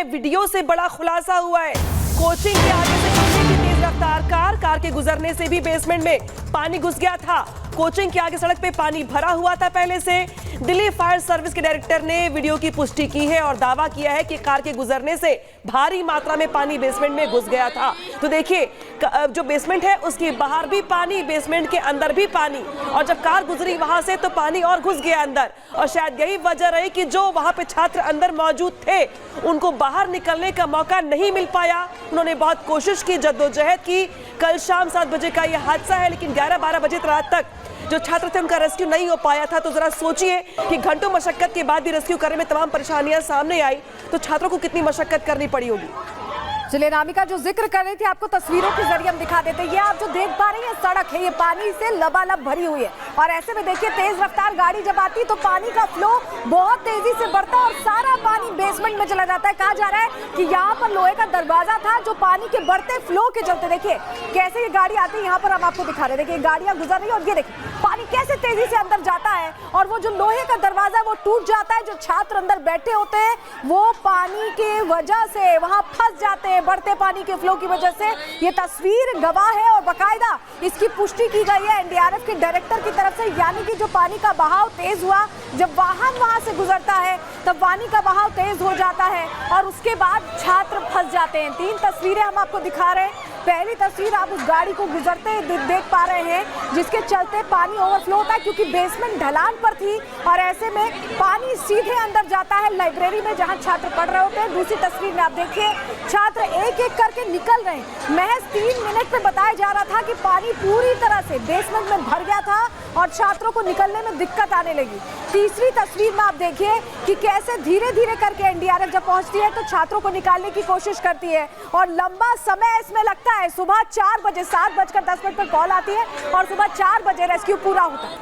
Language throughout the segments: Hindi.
वीडियो से बड़ा खुलासा हुआ है। कोचिंग के आगे से गुजरी थी तेज रफ्तार कार के गुजरने से भी बेसमेंट में पानी घुस गया था। कोचिंग के आगे सड़क पे पानी भरा हुआ था पहले से। दिल्ली फायर सर्विस के डायरेक्टर ने वीडियो की पुष्टि की है और दावा किया है कि कार के गुजरने से भारी मात्रा में पानी बेसमेंट में घुस गया था। तो देखिए, जो बेसमेंट है उसके बाहर भी पानी, बेसमेंट के अंदर भी पानी, और जब कार गुजरी वहां से तो पानी और घुस गया अंदर। और शायद यही वजह रही कि जो वहां पे छात्र अंदर मौजूद थे उनको बाहर निकलने का मौका नहीं मिल पाया। उन्होंने बहुत कोशिश की, जद्दोजहद की। कल शाम 7 बजे का यह हादसा है, लेकिन 11-12 बजे रात तक जो छात्र थे उनका रेस्क्यू नहीं हो पाया था। तो जरा सोचिए कि घंटों मशक्कत के बाद भी रेस्क्यू करने में तमाम परेशानियां सामने आई, तो छात्रों को कितनी मशक्कत करनी पड़ी होगी। चलिए, नामिका जो जिक्र कर रही थी आपको तस्वीरों के जरिए हम दिखा देते हैं। ये आप जो देख पा रही हैं सड़क है, ये पानी से लबालब भरी हुई है। और ऐसे में देखिए, तेज रफ्तार गाड़ी जब आती तो पानी का फ्लो बहुत तेजी से बढ़ता है और सारा पानी बेसमेंट में चला जाता है। कहा जा रहा है कि यहाँ पर लोहे का दरवाजा था जो पानी के बढ़ते फ्लो के चलते, देखिए कैसे ये गाड़ी आती है, यहाँ पर हम आपको दिखा रहे हैं। देखिए गाड़ियां गुजर रही है और ये देखिए पानी कैसे तेजी से अंदर जाता है और वो जो लोहे का दरवाजा वो टूट जाता है। जो छात्र अंदर बैठे होते हैं वो पानी के वजह से वहां फंस जाते हैं, बढ़ते पानी के फ्लो की वजह से। ये तस्वीर गवाह है और बाकायदा इसकी पुष्टि की गई है एनडीआरएफ के डायरेक्टर की तरफ से। यानी कि जो पानी का बहाव तेज हुआ, जब वाहन वहां से गुजरता है तब पानी का बहाव तेज हो जाता है और उसके बाद छात्र फंस जाते हैं। 3 तस्वीरें हम आपको दिखा रहे हैं। पहली तस्वीर आप उस गाड़ी को गुजरते देख पा रहे हैं जिसके चलते पानी ओवरफ्लो होता है क्योंकि बेसमेंट ढलान पर थी और ऐसे में पानी सीधे अंदर जाता है लाइब्रेरी में जहां छात्र पढ़ रहे होते हैं। दूसरी तस्वीर में आप देखिए, छात्र एक एक करके निकल रहे हैं। महज 3 मिनट में बताया जा रहा था कि पानी पूरी तरह से बेसमेंट में भर गया था और छात्रों को निकलने में दिक्कत आने लगी। तीसरी तस्वीर में आप देखिए कि कैसे धीरे धीरे करके एनडीआरएफ जब पहुंचती है तो छात्रों को निकालने की कोशिश करती है और लंबा समय इसमें लगता है। सुबह 4 बजे 7:10 पर कॉल आती है और सुबह 4 बजे रेस्क्यू पूरा होता है।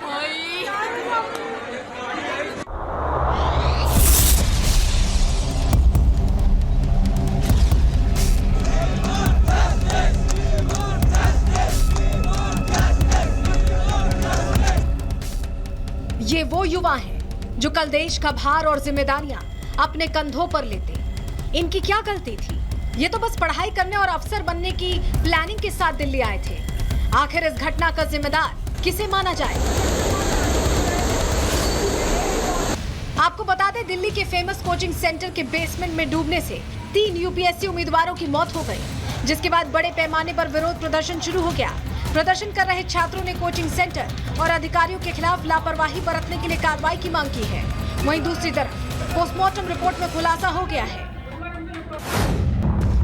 ये वो युवा हैं जो कल देश का भार और जिम्मेदारियां अपने कंधों पर लेते। इनकी क्या गलती थी? ये तो बस पढ़ाई करने और अफसर बनने की प्लानिंग के साथ दिल्ली आए थे। आखिर इस घटना का जिम्मेदार किसे माना जाए? आपको बता दें, दिल्ली के फेमस कोचिंग सेंटर के बेसमेंट में डूबने से 3 यूपीएससी उम्मीदवारों की मौत हो गई, जिसके बाद बड़े पैमाने पर विरोध प्रदर्शन शुरू हो गया। प्रदर्शन कर रहे छात्रों ने कोचिंग सेंटर और अधिकारियों के खिलाफ लापरवाही बरतने के लिए कार्रवाई की मांग की है। वहीं दूसरी तरफ पोस्टमार्टम रिपोर्ट में खुलासा हो गया है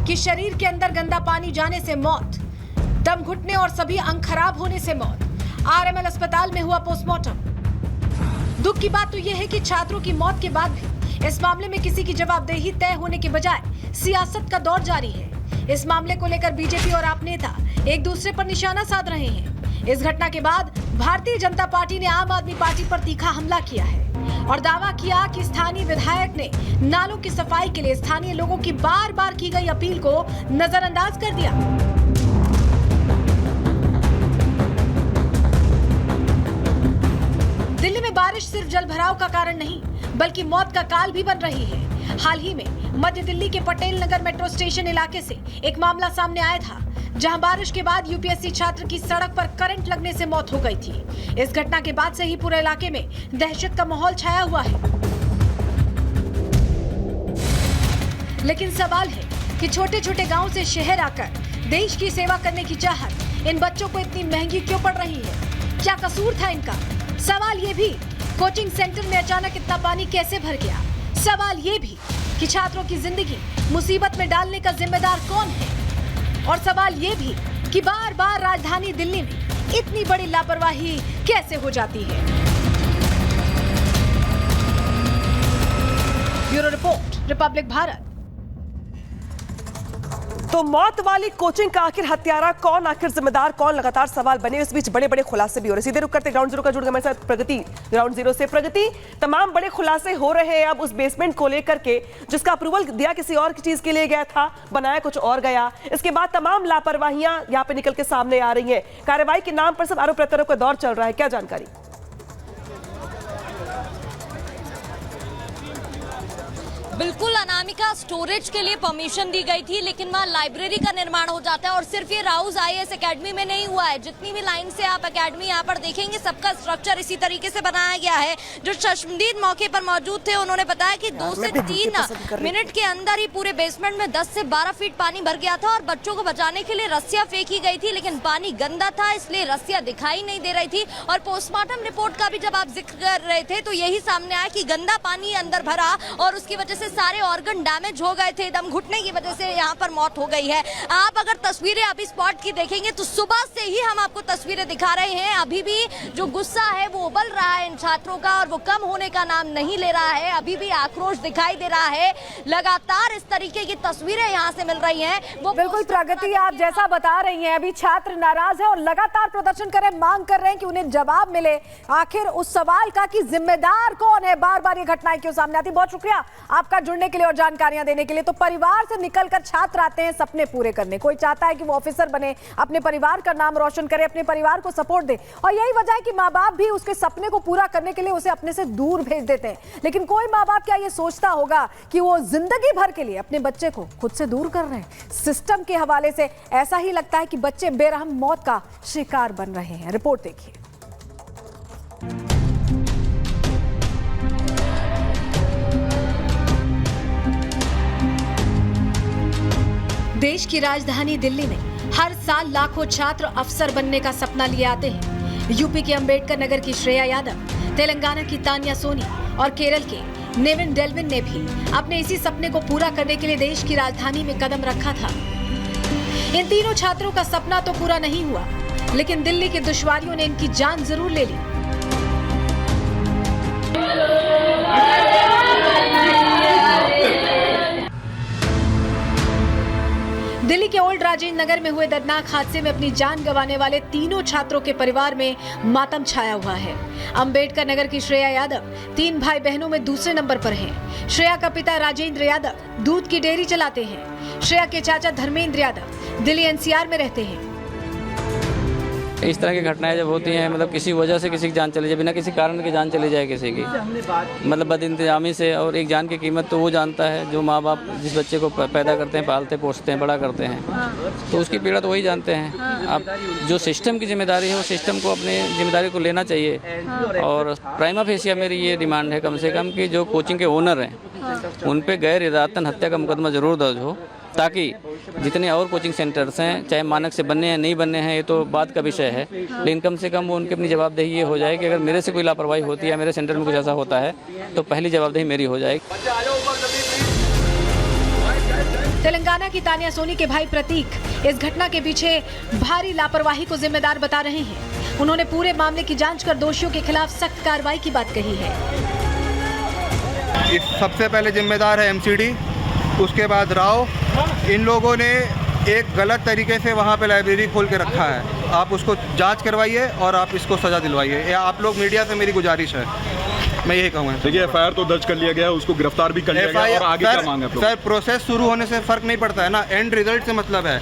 कि शरीर के अंदर गंदा पानी जाने से मौत, दम घुटने और सभी अंग खराब होने से मौत। आरएमएल अस्पताल में हुआ पोस्टमार्टम। दुख की बात तो यह है कि छात्रों की मौत के बाद भी इस मामले में किसी की जवाबदेही तय होने के बजाय सियासत का दौर जारी है। इस मामले को लेकर बीजेपी और आप नेता एक दूसरे पर निशाना साध रहे हैं। इस घटना के बाद भारतीय जनता पार्टी ने आम आदमी पार्टी पर तीखा हमला किया है और दावा किया कि स्थानीय विधायक ने नालों की सफाई के लिए स्थानीय लोगों की बार बार की गई अपील को नजरअंदाज कर दिया। दिल्ली में बारिश सिर्फ जलभराव का कारण नहीं बल्कि मौत का काल भी बन रही है। हाल ही में मध्य दिल्ली के पटेल नगर मेट्रो स्टेशन इलाके से एक मामला सामने आया था, जहां बारिश के बाद यूपीएससी छात्र की सड़क पर करंट लगने से मौत हो गई थी। इस घटना के बाद से ही पूरे इलाके में दहशत का माहौल छाया हुआ है। लेकिन सवाल है कि छोटे छोटे गांव से शहर आकर देश की सेवा करने की चाहत इन बच्चों को इतनी महंगी क्यों पड़ रही है? क्या कसूर था इनका? सवाल ये भी, कोचिंग सेंटर में अचानक इतना पानी कैसे भर गया? सवाल ये भी कि छात्रों की जिंदगी मुसीबत में डालने का जिम्मेदार कौन है? और सवाल ये भी कि बार बार राजधानी दिल्ली में इतनी बड़ी लापरवाही कैसे हो जाती है? Bureau report, Republic Bharat. तो मौत वाली कोचिंग का आखिर हत्यारा कौन, आखिर जिम्मेदार कौन, लगातार सवाल बने। इस बीच बड़े बड़े खुलासे भी हो रहे। सीधे रुक करते ग्राउंड जीरो का जुड़ गए हमारे साथ प्रगति। ग्राउंड जीरो से प्रगति, तमाम बड़े खुलासे हो रहे हैं अब उस बेसमेंट को लेकर के, जिसका अप्रूवल दिया किसी और चीज के लिए गया था, बनाया कुछ और गया। इसके बाद तमाम लापरवाहियां यहाँ पे निकल के सामने आ रही है। कार्रवाई के नाम पर सब आरोप प्रत्यारोप का दौर चल रहा है, क्या जानकारी? बिल्कुल अनामिका, स्टोरेज के लिए परमिशन दी गई थी, लेकिन वहाँ लाइब्रेरी का निर्माण हो जाता है। और सिर्फ ये राउज आईएएस एकेडमी में नहीं हुआ है, जितनी भी लाइन से आप एकेडमी यहाँ पर देखेंगे सबका स्ट्रक्चर इसी तरीके से बनाया गया है। जो चश्मदीद मौके पर मौजूद थे उन्होंने बताया कि 2 से 3 मिनट के अंदर ही पूरे बेसमेंट में 10 से 12 फीट पानी भर गया था और बच्चों को बचाने के लिए रस्सियां फेंकी गई थी, लेकिन पानी गंदा था इसलिए रस्सियां दिखाई नहीं दे रही थी। और पोस्टमार्टम रिपोर्ट का भी जब आप जिक्र कर रहे थे तो यही सामने आया कि गंदा पानी अंदर भरा और उसकी वजह से सारे ऑर्गन डैमेज हो गए थे। दम घुटने की वजह से यहाँ पर मौत हो गई है। आप अगर तस्वीरें अभी स्पॉट की देखेंगे तो सुबह से ही हम आपको तस्वीरें दिखा रहे हैं। अभी भी जो गुस्सा है वो उबल रहा है इन छात्रों का और वो कम होने का नाम नहीं ले रहा है। अभी भी आक्रोश दिखाई दे रहा है। लगातार इस तरीके की तस्वीरें यहाँ से मिल रही हैं। वो बिल्कुल प्रगति, आप जैसा बता रही हैं, अभी छात्र नाराज है और लगातार प्रदर्शन कर रहे हैं, मांग कर रहे हैं कि उन्हें जवाब मिले आखिर उस सवाल का कि जिम्मेदार कौन है। बार बार ये घटनाएं क्यों सामने आती। बहुत शुक्रिया आपका जुड़ने के लिए और जानकारियां देने के लिए। तो परिवार से निकलकर छात्र आते हैं सपने पूरे करने। कोई चाहता है कि वो ऑफिसर बने, अपने परिवार का नाम रोशन करे, अपने परिवार को सपोर्ट दे, और यही वजह है कि माँ बाप भी उसके सपने को पूरा करने के लिए उसे अपने से दूर भेज देते हैं। लेकिन कोई माँ बाप क्या ये सोचता होगा कि वो जिंदगी भर के लिए अपने बच्चे को खुद से दूर कर रहे हैं। सिस्टम के हवाले से ऐसा ही लगता है कि बच्चे बेरहम मौत का शिकार बन रहे हैं। रिपोर्ट देखिए। देश की राजधानी दिल्ली में हर साल लाखों छात्र अफसर बनने का सपना लिए आते हैं। यूपी के अंबेडकर नगर की श्रेया यादव, तेलंगाना की तानिया सोनी और केरल के नेविन डेल्विन ने भी अपने इसी सपने को पूरा करने के लिए देश की राजधानी में कदम रखा था। इन तीनों छात्रों का सपना तो पूरा नहीं हुआ, लेकिन दिल्ली की दुश्वारियों ने इनकी जान जरूर ले ली। दिल्ली के ओल्ड राजेंद्र नगर में हुए दर्दनाक हादसे में अपनी जान गंवाने वाले तीनों छात्रों के परिवार में मातम छाया हुआ है। अंबेडकर नगर की श्रेया यादव 3 भाई बहनों में दूसरे नंबर पर हैं। श्रेया का पिता राजेंद्र यादव दूध की डेयरी चलाते हैं। श्रेया के चाचा धर्मेंद्र यादव दिल्ली एनसीआर में रहते हैं। इस तरह की घटनाएं जब होती हैं, मतलब किसी वजह से किसी की जान चली जाए, बिना किसी कारण की जान चली जाए किसी की, मतलब बदइंतजामी से, और एक जान की कीमत तो वो जानता है जो माँ बाप जिस बच्चे को पैदा करते हैं, पालते पोसते हैं, बड़ा करते हैं, तो उसकी पीड़ा तो वही जानते हैं। अब जो सिस्टम की जिम्मेदारी है वो सिस्टम को अपनी जिम्मेदारी को लेना चाहिए। और प्राइमा फेसिया मेरी ये डिमांड है कम से कम कि जो कोचिंग के ओनर हैं उन पर गैर इरादतन हत्या का मुकदमा ज़रूर दर्ज हो, ताकि जितने और कोचिंग सेंटर्स हैं, चाहे मानक से बनने हैं नहीं बनने हैं ये तो बात का विषय है, लेकिन कम से कम वो उनकी अपनी जवाबदेही ये हो जाए कि अगर मेरे से कोई लापरवाही होती है, मेरे सेंटर में कुछ ऐसा होता है, तो पहली जवाबदेही मेरी हो जाएगी। तेलंगाना की तानिया सोनी के भाई प्रतीक इस घटना के पीछे भारी लापरवाही को जिम्मेदार बता रहे हैं। उन्होंने पूरे मामले की जांच कर दोषियों के खिलाफ सख्त कार्रवाई की बात कही है। इस सबसे पहले जिम्मेदार है एमसीडी, उसके बाद राव। इन लोगों ने एक गलत तरीके से वहाँ पे लाइब्रेरी खोल के रखा है। आप उसको जांच करवाइए और आप इसको सज़ा दिलवाइए। या आप लोग मीडिया से मेरी गुजारिश है, मैं यही कहूँगा। देखिए एफआईआर तो दर्ज कर लिया गया है, उसको गिरफ्तार भी कर लिया गया और आगे क्या मांगे? सर प्रोसेस शुरू होने से फ़र्क नहीं पड़ता है ना, एंड रिजल्ट से मतलब है।